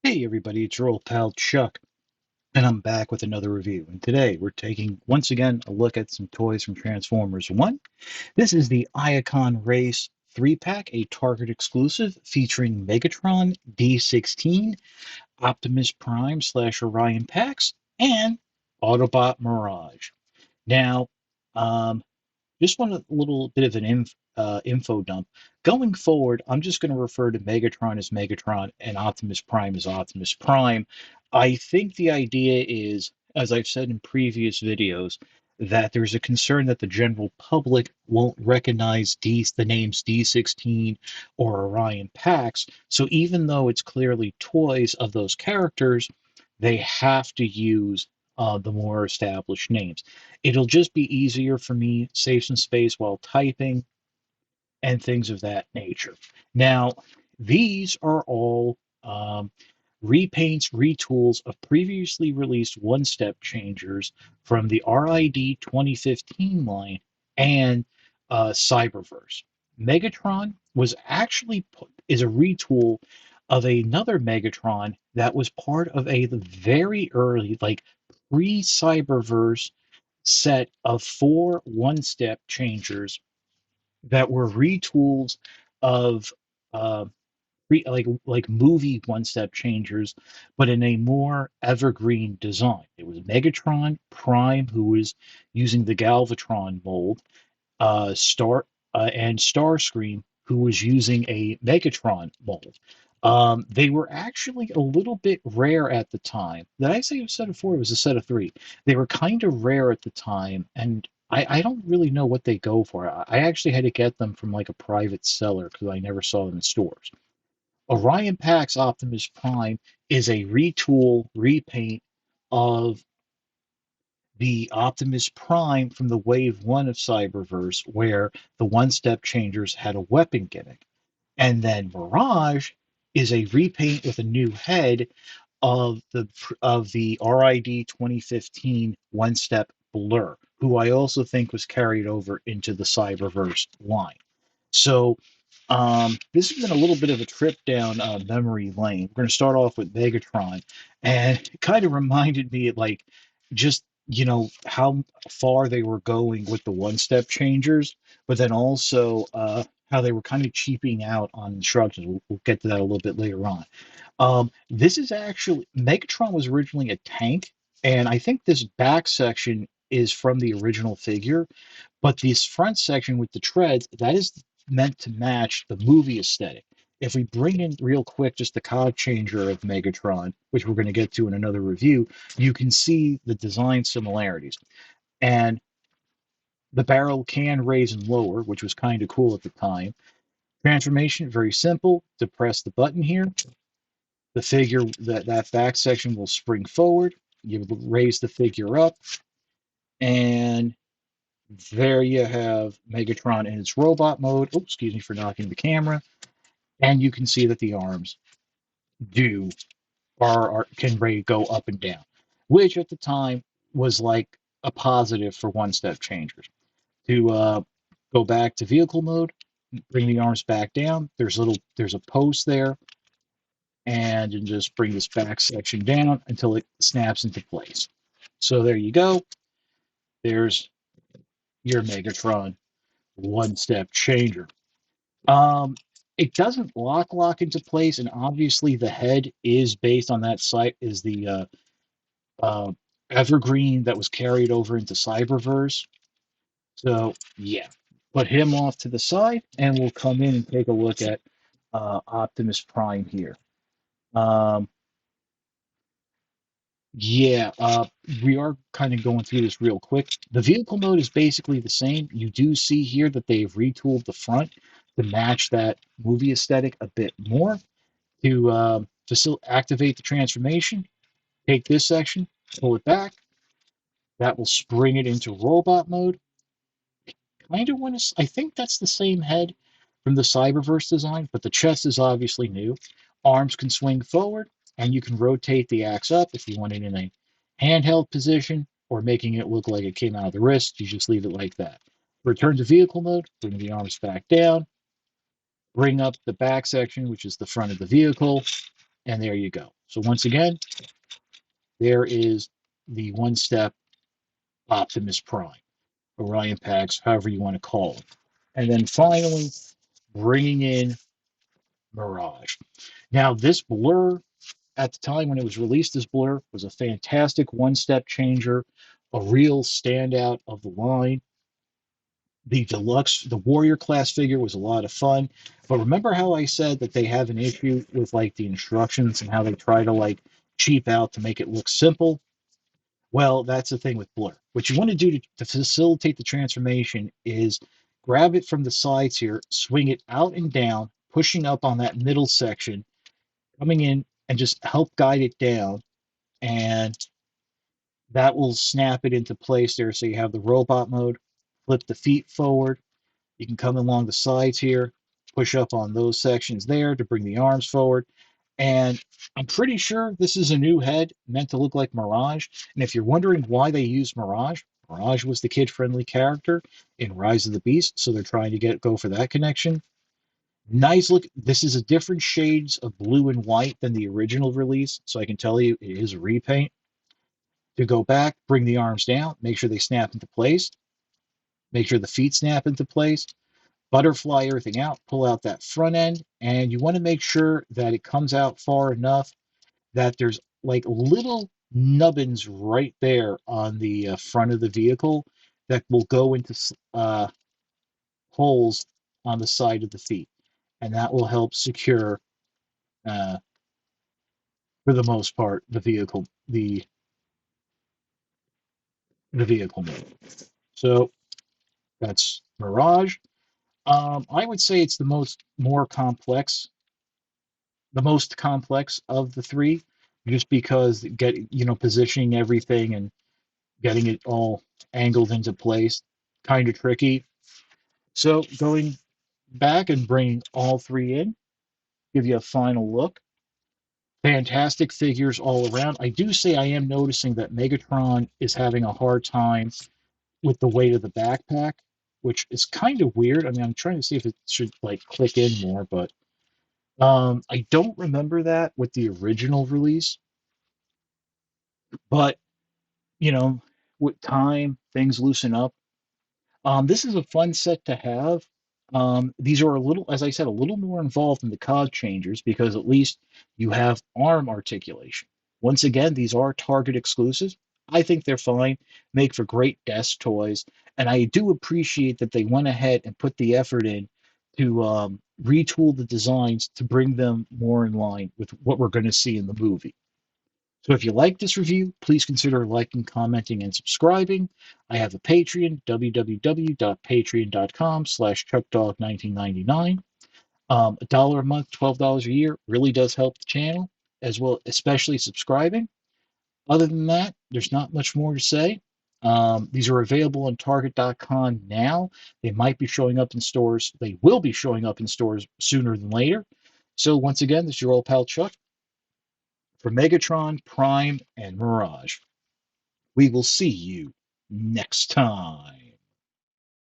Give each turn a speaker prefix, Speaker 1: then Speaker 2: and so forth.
Speaker 1: Hey everybody, it's your old pal Chuck, and I'm back with another review. And today we're taking, once again, a look at some toys from Transformers 1. This is the Iacon Race 3-pack, a Target exclusive featuring Megatron, D16, Optimus Prime slash Orion Pax, and Autobot Mirage. Now, um, just want a little bit of an info dump. Going forward, I'm just going to refer to Megatron as Megatron and Optimus Prime as Optimus Prime. I think the idea is, as I've said in previous videos, that there's a concern that the general public won't recognize the names D16 or Orion Pax. So even though it's clearly toys of those characters, they have to use the more established names. It'll just be easier for me, save some space while typing and things of that nature. Now, these are all repaints, retools of previously released one-step changers from the RID 2015 line and Cyberverse. Megatron was actually is a retool of another Megatron that was part of a very early, like pre-Cyberverse set of four one-step changers that were retools of uh, like movie one-step changers, but in a more evergreen design. It was Megatron Prime, who was using the Galvatron mold, and Starscream, who was using a Megatron mold. They were actually a little bit rare at the time. Did I say it was a set of four? It was a set of three. They were kind of rare at the time, and I don't really know what they go for. I actually had to get them from like a private seller because I never saw them in stores. Orion Pax Optimus Prime is a retool, repaint of the Optimus Prime from the Wave 1 of Cyberverse, where the one step changers had a weapon gimmick. And then Mirage is a repaint with a new head of the RID 2015 one step Blur, who I also think was carried over into the Cyberverse line. So this has been a little bit of a trip down memory lane. We're going to start off with Megatron, and it kind of reminded me of like just how far they were going with the one-step changers, but then also how they were kind of cheaping out on instructions. We'll get to that a little bit later on. This is actually Megatron was originally a tank, and I think this back section is from the original figure, but this front section with the treads, that is meant to match the movie aesthetic. If we bring in real quick just the cog changer of Megatron, which we're going to get to in another review, you can see the design similarities. And the barrel can raise and lower, which was kind of cool at the time. Transformation, very simple. Depress the button here. The figure, that back section will spring forward. You raise the figure up, and there you have Megatron in its robot mode. Oh, excuse me for knocking the camera. And you can see that the arms do can go up and down, which at the time was like a positive for one-step changers. To go back to vehicle mode, bring the arms back down. There's a post there, and just bring this back section down until it snaps into place. So there you go. There's your Megatron one-step changer. Um, it doesn't lock into place, and obviously the head is based on that site is the uh, evergreen that was carried over into Cyberverse. So yeah, put him off to the side, and we'll come in and take a look at Optimus Prime here. Um, yeah, we are kind of going through this real quick. The vehicle mode is basically the same. You do see here that they've retooled the front to match that movie aesthetic a bit more. To activate the transformation, take this section, pull it back. That will spring it into robot mode. Kind of want to. I think that's the same head from the Cyberverse design, but the chest is obviously new. Arms can swing forward, and you can rotate the axe up if you want it in a handheld position or making it look like it came out of the wrist. You just leave it like that. Return to vehicle mode, bring the arms back down, bring up the back section, which is the front of the vehicle, And there you go. So once again, there is the one-step Optimus Prime, Orion Pax, however you want to call it. And then finally, bringing in Mirage. Now, this Blur, at the time when it was released, this Blur was a fantastic one-step changer, a real standout of the line. The deluxe, the Warrior class figure was a lot of fun. But remember how I said that they have an issue with like the instructions and how they try to like cheap out to make it look simple? Well, that's the thing with Blur. What you want to do to facilitate the transformation is grab it from the sides here, swing it out and down, pushing up on that middle section, coming in and just help guide it down, and that will snap it into place there. So you have the robot mode, flip the feet forward. You can come along the sides here, push up on those sections there to bring the arms forward. And I'm pretty sure this is a new head meant to look like Mirage. And if you're wondering why they use Mirage, Mirage was the kid-friendly character in Rise of the Beast, so they're trying to go for that connection. Nice look. This is a different shades of blue and white than the original release, so I can tell you it is a repaint. To go back, bring the arms down, make sure they snap into place, make sure the feet snap into place, butterfly everything out, pull out that front end, and you want to make sure that it comes out far enough that there's like little nubbins right there on the front of the vehicle that will go into holes on the side of the feet, and that will help secure, uh, for the most part, the vehicle mode. So that's Mirage. I would say it's the most complex of the three, just because positioning everything and getting it all angled into place, kind of tricky. So going back and bringing all three in, give you a final look. Fantastic figures all around. I do say I am noticing that Megatron is having a hard time with the weight of the backpack, which is kind of weird. I mean, I'm trying to see if it should like click in more, but I don't remember that with the original release. But you know, with time, things loosen up. This is a fun set to have. These are a little, as I said, a little more involved in the cog changers because at least you have arm articulation. Once again, these are Target exclusives. I think they're fine, make for great desk toys, and I do appreciate that they went ahead and put the effort in to retool the designs to bring them more in line with what we're going to see in the movie. So if you like this review, please consider liking, commenting, and subscribing. I have a Patreon, www.patreon.com/chuckdog1999. $1 a month, $12 a year really does help the channel, as well, especially subscribing. Other than that, there's not much more to say. These are available on Target.com now. They might be showing up in stores. They will be showing up in stores sooner than later. So once again, this is your old pal Chuck for Megatron, Prime, and Mirage. We will see you next time.